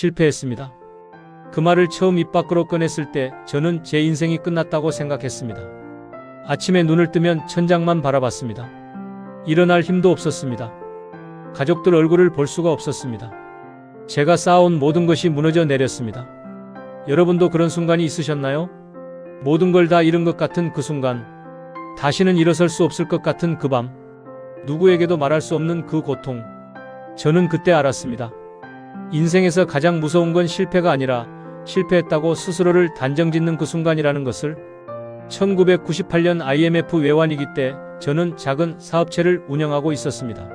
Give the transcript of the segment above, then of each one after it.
실패했습니다. 그 말을 처음 입 밖으로 꺼냈을 때 저는 제 인생이 끝났다고 생각했습니다. 아침에 눈을 뜨면 천장만 바라봤습니다. 일어날 힘도 없었습니다. 가족들 얼굴을 볼 수가 없었습니다. 제가 쌓아온 모든 것이 무너져 내렸습니다. 여러분도 그런 순간이 있으셨나요? 모든 걸 다 잃은 것 같은 그 순간, 다시는 일어설 수 없을 것 같은 그 밤, 누구에게도 말할 수 없는 그 고통. 저는 그때 알았습니다. 인생에서 가장 무서운 건 실패가 아니라 실패했다고 스스로를 단정짓는 그 순간이라는 것을. 1998년 IMF 외환위기 때 저는 작은 사업체를 운영하고 있었습니다.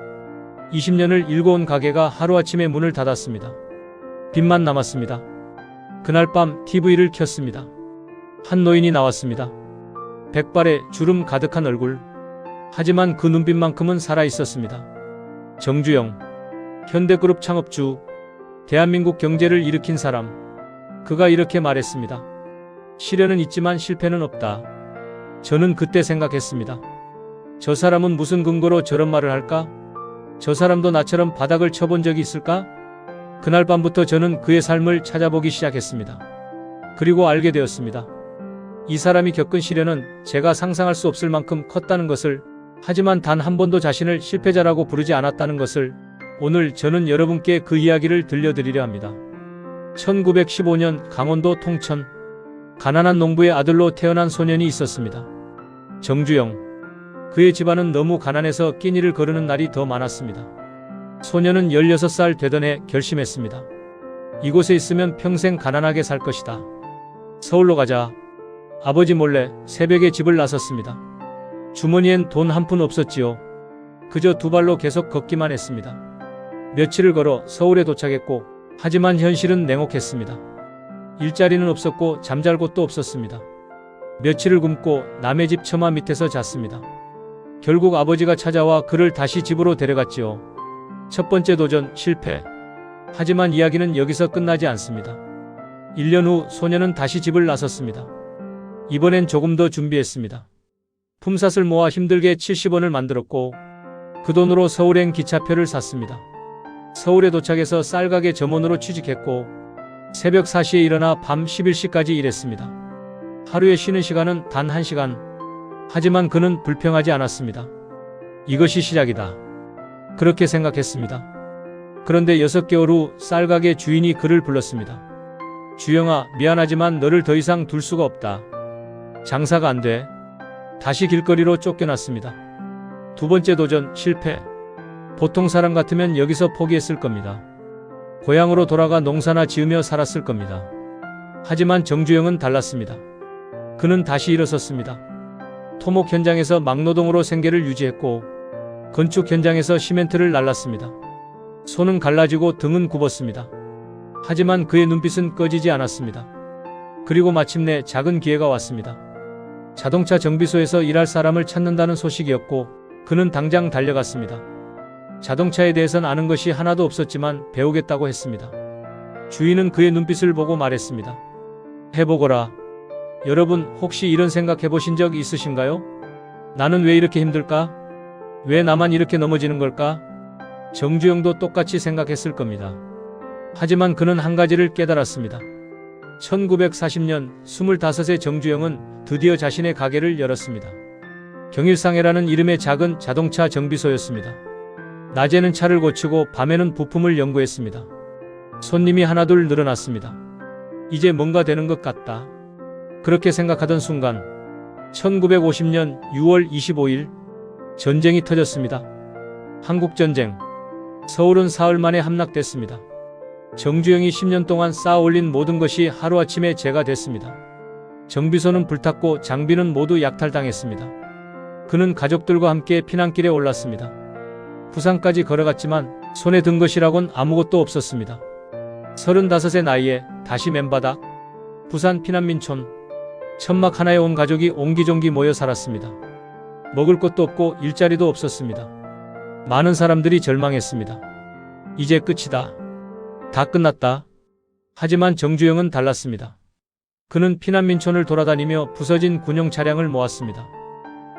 20년을 일궈온 가게가 하루아침에 문을 닫았습니다. 빚만 남았습니다. 그날 밤 TV를 켰습니다. 한 노인이 나왔습니다. 백발에 주름 가득한 얼굴. 하지만 그 눈빛만큼은 살아있었습니다. 정주영, 현대그룹 창업주, 대한민국 경제를 일으킨 사람. 그가 이렇게 말했습니다. 시련은 있지만 실패는 없다. 저는 그때 생각했습니다. 저 사람은 무슨 근거로 저런 말을 할까? 저 사람도 나처럼 바닥을 쳐본 적이 있을까? 그날 밤부터 저는 그의 삶을 찾아보기 시작했습니다. 그리고 알게 되었습니다. 이 사람이 겪은 시련은 제가 상상할 수 없을 만큼 컸다는 것을, 하지만 단 한 번도 자신을 실패자라고 부르지 않았다는 것을. 오늘 저는 여러분께 그 이야기를 들려드리려 합니다. 1915년 강원도 통천, 가난한 농부의 아들로 태어난 소년이 있었습니다. 정주영. 그의 집안은 너무 가난해서 끼니를 거르는 날이 더 많았습니다. 소년은 16살 되던 해 결심했습니다. 이곳에 있으면 평생 가난하게 살 것이다. 서울로 가자. 아버지 몰래 새벽에 집을 나섰습니다. 주머니엔 돈 한 푼 없었지요. 그저 두 발로 계속 걷기만 했습니다. 며칠을 걸어 서울에 도착했고, 하지만 현실은 냉혹했습니다. 일자리는 없었고 잠잘 곳도 없었습니다. 며칠을 굶고 남의 집 처마 밑에서 잤습니다. 결국 아버지가 찾아와 그를 다시 집으로 데려갔지요. 첫 번째 도전 실패. 하지만 이야기는 여기서 끝나지 않습니다. 1년 후 소년은 다시 집을 나섰습니다. 이번엔 조금 더 준비했습니다. 품삯을 모아 힘들게 70원을 만들었고, 그 돈으로 서울행 기차표를 샀습니다. 서울에 도착해서 쌀가게 점원으로 취직했고, 새벽 4시에 일어나 밤 11시까지 일했습니다. 하루에 쉬는 시간은 단 1시간. 하지만 그는 불평하지 않았습니다. 이것이 시작이다. 그렇게 생각했습니다. 그런데 6개월 후 쌀가게 주인이 그를 불렀습니다. 주영아, 미안하지만 너를 더 이상 둘 수가 없다. 장사가 안 돼. 다시 길거리로 쫓겨났습니다. 두 번째 도전 실패. 보통 사람 같으면 여기서 포기했을 겁니다. 고향으로 돌아가 농사나 지으며 살았을 겁니다. 하지만 정주영은 달랐습니다. 그는 다시 일어섰습니다. 토목 현장에서 막노동으로 생계를 유지했고, 건축 현장에서 시멘트를 날랐습니다. 손은 갈라지고 등은 굽었습니다. 하지만 그의 눈빛은 꺼지지 않았습니다. 그리고 마침내 작은 기회가 왔습니다. 자동차 정비소에서 일할 사람을 찾는다는 소식이었고, 그는 당장 달려갔습니다. 자동차에 대해선 아는 것이 하나도 없었지만 배우겠다고 했습니다. 주인은 그의 눈빛을 보고 말했습니다. 해보거라. 여러분, 혹시 이런 생각 해보신 적 있으신가요? 나는 왜 이렇게 힘들까? 왜 나만 이렇게 넘어지는 걸까? 정주영도 똑같이 생각했을 겁니다. 하지만 그는 한 가지를 깨달았습니다. 1940년 25세 정주영은 드디어 자신의 가게를 열었습니다. 경일상해라는 이름의 작은 자동차 정비소였습니다. 낮에는 차를 고치고 밤에는 부품을 연구했습니다. 손님이 하나둘 늘어났습니다. 이제 뭔가 되는 것 같다. 그렇게 생각하던 순간 1950년 6월 25일 전쟁이 터졌습니다. 한국전쟁. 서울은 사흘 만에 함락됐습니다. 정주영이 10년 동안 쌓아올린 모든 것이 하루아침에 재가 됐습니다. 정비소는 불탔고 장비는 모두 약탈당했습니다. 그는 가족들과 함께 피난길에 올랐습니다. 부산까지 걸어갔지만 손에 든 것이라곤 아무것도 없었습니다. 35의 나이에 다시 맨바닥. 부산 피난민촌. 천막 하나에 온 가족이 옹기종기 모여 살았습니다. 먹을 것도 없고 일자리도 없었습니다. 많은 사람들이 절망했습니다. 이제 끝이다. 다 끝났다. 하지만 정주영은 달랐습니다. 그는 피난민촌을 돌아다니며 부서진 군용 차량을 모았습니다.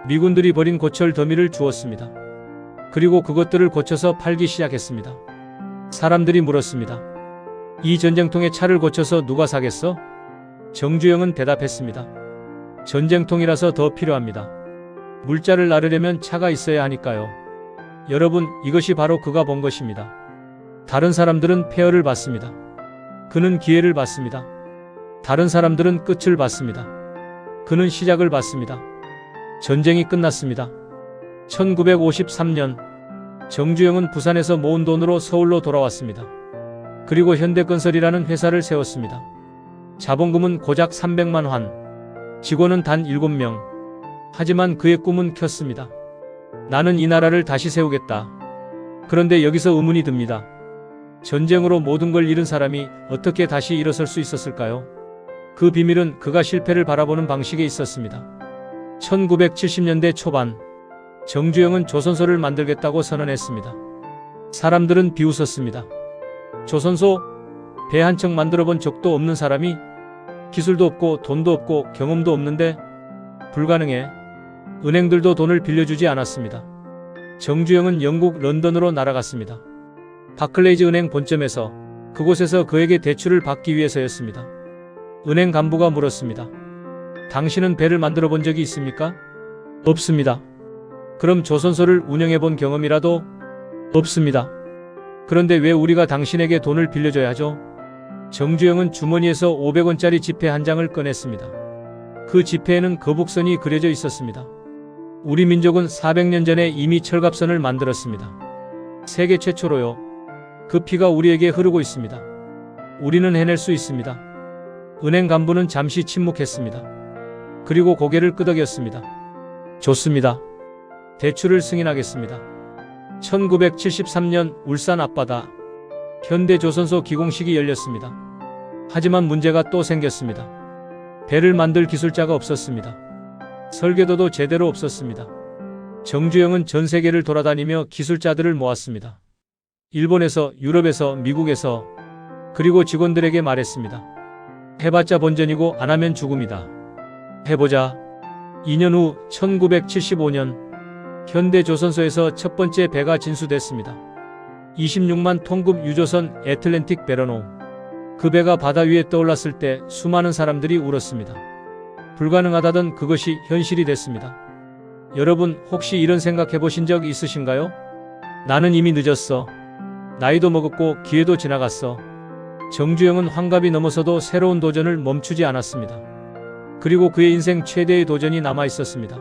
미군들이 버린 고철 더미를 주었습니다. 그리고 그것들을 고쳐서 팔기 시작했습니다. 사람들이 물었습니다. 이 전쟁통에 차를 고쳐서 누가 사겠어? 정주영은 대답했습니다. 전쟁통이라서 더 필요합니다. 물자를 나르려면 차가 있어야 하니까요. 여러분, 이것이 바로 그가 본 것입니다. 다른 사람들은 폐허를 받습니다. 그는 기회를 받습니다. 다른 사람들은 끝을 받습니다. 그는 시작을 받습니다. 전쟁이 끝났습니다. 1953년 정주영은 부산에서 모은 돈으로 서울로 돌아왔습니다. 그리고 현대건설이라는 회사를 세웠습니다. 자본금은 고작 300만 환, 직원은 단 7명. 하지만 그의 꿈은 컸습니다. 나는 이 나라를 다시 세우겠다. 그런데 여기서 의문이 듭니다. 전쟁으로 모든 걸 잃은 사람이 어떻게 다시 일어설 수 있었을까요? 그 비밀은 그가 실패를 바라보는 방식에 있었습니다. 1970년대 초반 정주영은 조선소를 만들겠다고 선언했습니다. 사람들은 비웃었습니다. 조선소? 배 한 척 만들어 본 적도 없는 사람이? 기술도 없고 돈도 없고 경험도 없는데? 불가능해. 은행들도 돈을 빌려주지 않았습니다. 정주영은 영국 런던으로 날아갔습니다. 바클레이즈 은행 본점에서, 그곳에서 그에게 대출을 받기 위해서였습니다. 은행 간부가 물었습니다. 당신은 배를 만들어 본 적이 있습니까? 없습니다. 그럼 조선소를 운영해 본 경험이라도? 없습니다. 그런데 왜 우리가 당신에게 돈을 빌려줘야 하죠? 정주영은 주머니에서 500원짜리 지폐 한 장을 꺼냈습니다. 그 지폐에는 거북선이 그려져 있었습니다. 우리 민족은 400년 전에 이미 철갑선을 만들었습니다. 세계 최초로요. 그 피가 우리에게 흐르고 있습니다. 우리는 해낼 수 있습니다. 은행 간부는 잠시 침묵했습니다. 그리고 고개를 끄덕였습니다. 좋습니다. 대출을 승인하겠습니다. 1973년 울산 앞바다 현대조선소 기공식이 열렸습니다. 하지만 문제가 또 생겼습니다. 배를 만들 기술자가 없었습니다. 설계도도 제대로 없었습니다. 정주영은 전 세계를 돌아다니며 기술자들을 모았습니다. 일본에서, 유럽에서, 미국에서, 그리고 직원들에게 말했습니다. 해봤자 본전이고 안 하면 죽음이다. 해보자. 2년 후 1975년 현대조선소에서 첫 번째 배가 진수됐습니다. 26만 톤급 유조선 애틀랜틱 베러노. 그 배가 바다 위에 떠올랐을 때 수많은 사람들이 울었습니다. 불가능하다던 그것이 현실이 됐습니다. 여러분, 혹시 이런 생각 해보신 적 있으신가요? 나는 이미 늦었어. 나이도 먹었고 기회도 지나갔어. 정주영은 환갑이 넘어서도 새로운 도전을 멈추지 않았습니다. 그리고 그의 인생 최대의 도전이 남아 있었습니다.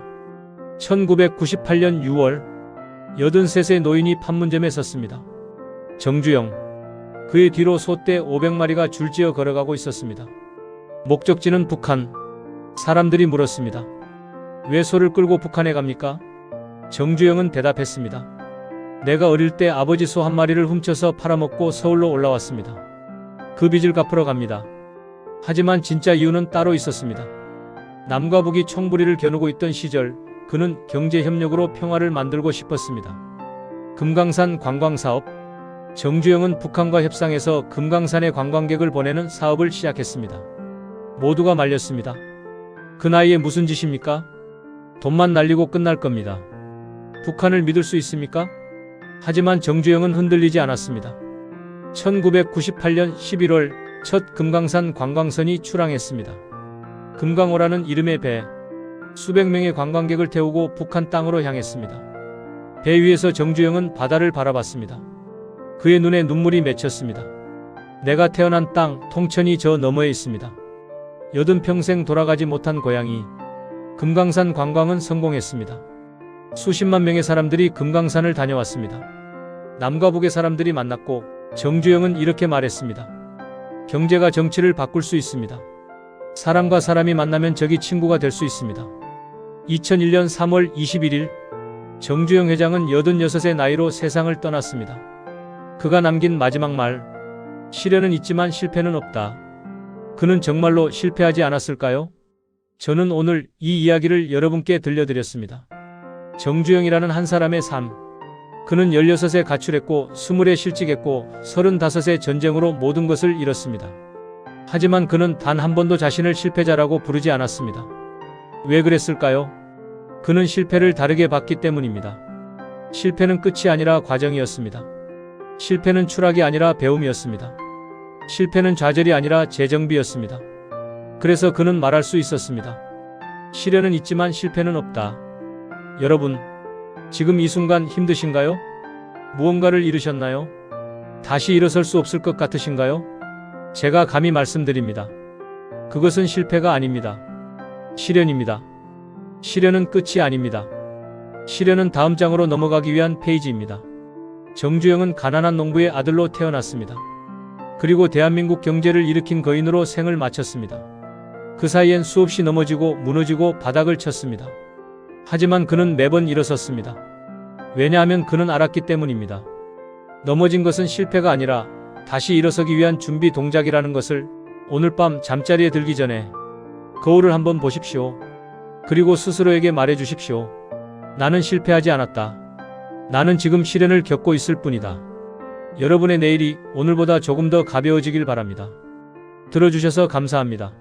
1998년 6월 83세 노인이 판문점에 섰습니다. 정주영. 그의 뒤로 소떼 500마리가 줄지어 걸어가고 있었습니다. 목적지는 북한. 사람들이 물었습니다. 왜 소를 끌고 북한에 갑니까? 정주영은 대답했습니다. 내가 어릴 때 아버지 소 한 마리를 훔쳐서 팔아먹고 서울로 올라왔습니다. 그 빚을 갚으러 갑니다. 하지만 진짜 이유는 따로 있었습니다. 남과 북이 총부리를 겨누고 있던 시절 그는 경제협력으로 평화를 만들고 싶었습니다. 금강산 관광사업. 정주영은 북한과 협상해서 금강산에 관광객을 보내는 사업을 시작했습니다. 모두가 말렸습니다. 그 나이에 무슨 짓입니까? 돈만 날리고 끝날 겁니다. 북한을 믿을 수 있습니까? 하지만 정주영은 흔들리지 않았습니다. 1998년 11월 첫 금강산 관광선이 출항했습니다. 금강호라는 이름의 배. 수백 명의 관광객을 태우고 북한 땅으로 향했습니다. 배 위에서 정주영은 바다를 바라봤습니다. 그의 눈에 눈물이 맺혔습니다. 내가 태어난 땅 통천이 저 너머에 있습니다. 여든 평생 돌아가지 못한 고향이. 금강산 관광은 성공했습니다. 수십만 명의 사람들이 금강산을 다녀왔습니다. 남과 북의 사람들이 만났고 정주영은 이렇게 말했습니다. 경제가 정치를 바꿀 수 있습니다. 사람과 사람이 만나면 적이 친구가 될 수 있습니다. 2001년 3월 21일 정주영 회장은 86의 나이로 세상을 떠났습니다. 그가 남긴 마지막 말. 시련은 있지만 실패는 없다. 그는 정말로 실패하지 않았을까요? 저는 오늘 이 이야기를 여러분께 들려드렸습니다. 정주영이라는 한 사람의 삶. 그는 16에 가출했고 20에 실직했고 35에 전쟁으로 모든 것을 잃었습니다. 하지만 그는 단 한 번도 자신을 실패자라고 부르지 않았습니다. 왜 그랬을까요? 그는 실패를 다르게 봤기 때문입니다. 실패는 끝이 아니라 과정이었습니다. 실패는 추락이 아니라 배움이었습니다. 실패는 좌절이 아니라 재정비였습니다. 그래서 그는 말할 수 있었습니다. 시련은 있지만 실패는 없다. 여러분, 지금 이 순간 힘드신가요? 무언가를 잃으셨나요? 다시 일어설 수 없을 것 같으신가요? 제가 감히 말씀드립니다. 그것은 실패가 아닙니다. 시련입니다. 시련은 끝이 아닙니다. 시련은 다음 장으로 넘어가기 위한 페이지입니다. 정주영은 가난한 농부의 아들로 태어났습니다. 그리고 대한민국 경제를 일으킨 거인으로 생을 마쳤습니다. 그 사이엔 수없이 넘어지고 무너지고 바닥을 쳤습니다. 하지만 그는 매번 일어섰습니다. 왜냐하면 그는 알았기 때문입니다. 넘어진 것은 실패가 아니라 다시 일어서기 위한 준비 동작이라는 것을 오늘 밤 잠자리에 들기 전에 거울을 한번 보십시오. 그리고 스스로에게 말해 주십시오. 나는 실패하지 않았다. 나는 지금 시련을 겪고 있을 뿐이다. 여러분의 내일이 오늘보다 조금 더 가벼워지길 바랍니다. 들어주셔서 감사합니다.